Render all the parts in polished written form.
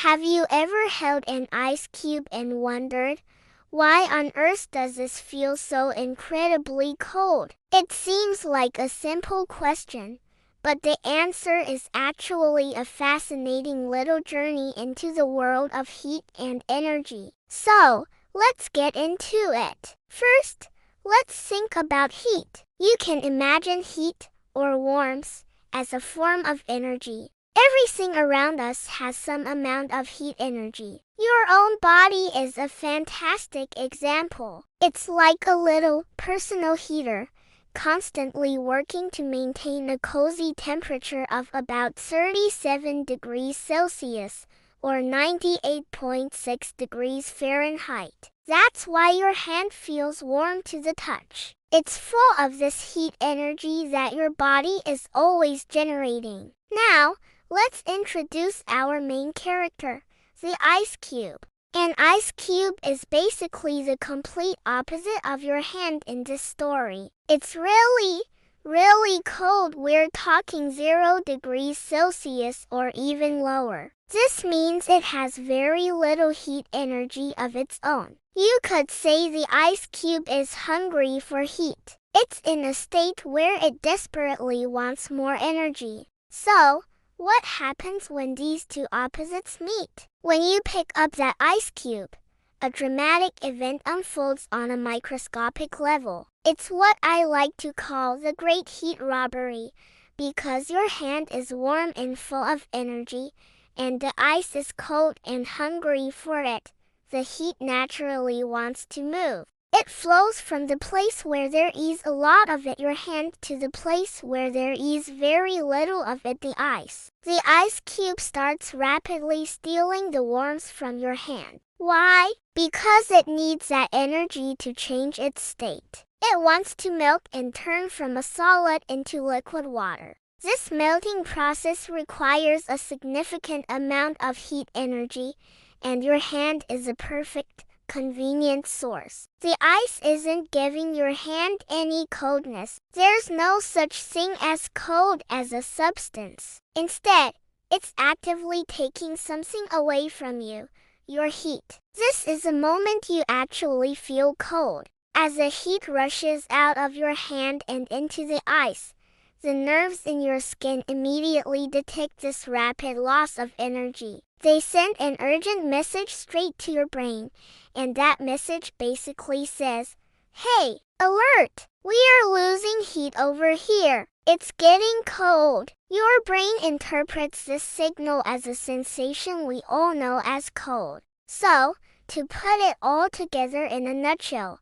Have you ever held an ice cube and wondered, why on earth does this feel so incredibly cold? It seems like a simple question, but the answer is actually a fascinating little journey into the world of heat and energy. So, let's get into it. First, let's think about heat. You can imagine heat, or warmth, as a form of energy. Everything around us has some amount of heat energy. Your own body is a fantastic example. It's like a little personal heater, constantly working to maintain a cozy temperature of about 37 degrees Celsius, or 98.6 degrees Fahrenheit. That's why your hand feels warm to the touch. It's full of this heat energy that your body is always generating. Now, let's introduce our main character, the ice cube. An ice cube is basically the complete opposite of your hand in this story. It's really cold. We're talking 0 degrees Celsius or even lower. This means it has very little heat energy of its own. You could say the ice cube is hungry for heat. It's in a state where it desperately wants more energy. So, what happens when these two opposites meet? When you pick up that ice cube, a dramatic event unfolds on a microscopic level. It's what I like to call the great heat robbery, because your hand is warm and full of energy, and the ice is cold and hungry for it. The heat naturally wants to move. It flows from the place where there is a lot of it, your hand, to the place where there is very little of it, the ice. The ice cube starts rapidly stealing the warmth from your hand. Why? Because it needs that energy to change its state. It wants to melt and turn from a solid into liquid water. This melting process requires a significant amount of heat energy, and your hand is a perfect, convenient source. The ice isn't giving your hand any coldness. There's no such thing as cold as a substance. Instead, it's actively taking something away from you, your heat. This is the moment you actually feel cold. As the heat rushes out of your hand and into the ice, the nerves in your skin immediately detect this rapid loss of energy. They send an urgent message straight to your brain, and that message basically says, "Hey, alert! We are losing heat over here. It's getting cold." Your brain interprets this signal as a sensation we all know as cold. So, to put it all together in a nutshell,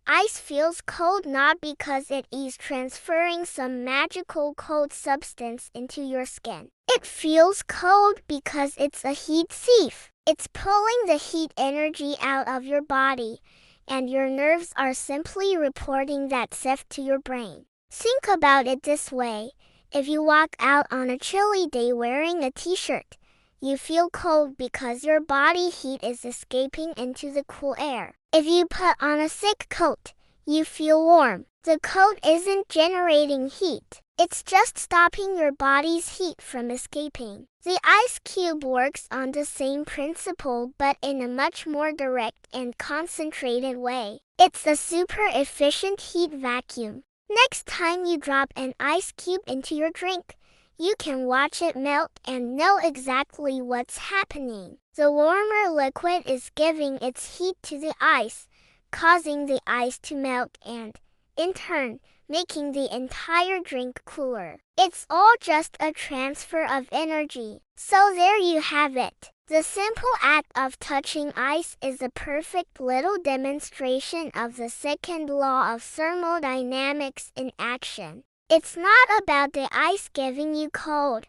ice feels cold not because it is transferring some magical cold substance into your skin. It feels cold because it's a heat thief. It's pulling the heat energy out of your body, and your nerves are simply reporting that theft to your brain. Think about it this way. If you walk out on a chilly day wearing a t-shirt, you feel cold because your body heat is escaping into the cool air. If you put on a thick coat, you feel warm. The coat isn't generating heat. It's just stopping your body's heat from escaping. The ice cube works on the same principle but in a much more direct and concentrated way. It's a super efficient heat vacuum. Next time you drop an ice cube into your drink, you can watch it melt and know exactly what's happening. The warmer liquid is giving its heat to the ice, causing the ice to melt and, in turn, making the entire drink cooler. It's all just a transfer of energy. So there you have it. The simple act of touching ice is a perfect little demonstration of the second law of thermodynamics in action. It's not about the ice giving you cold,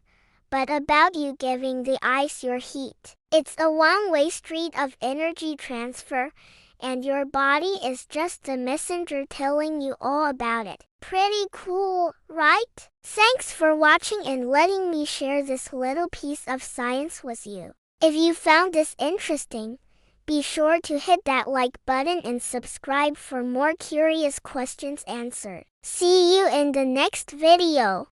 but about you giving the ice your heat. It's a one-way street of energy transfer, and your body is just the messenger telling you all about it. Pretty cool, right? Thanks for watching and letting me share this little piece of science with you. If you found this interesting, be sure to hit that like button and subscribe for more curious questions answered. See you in the next video.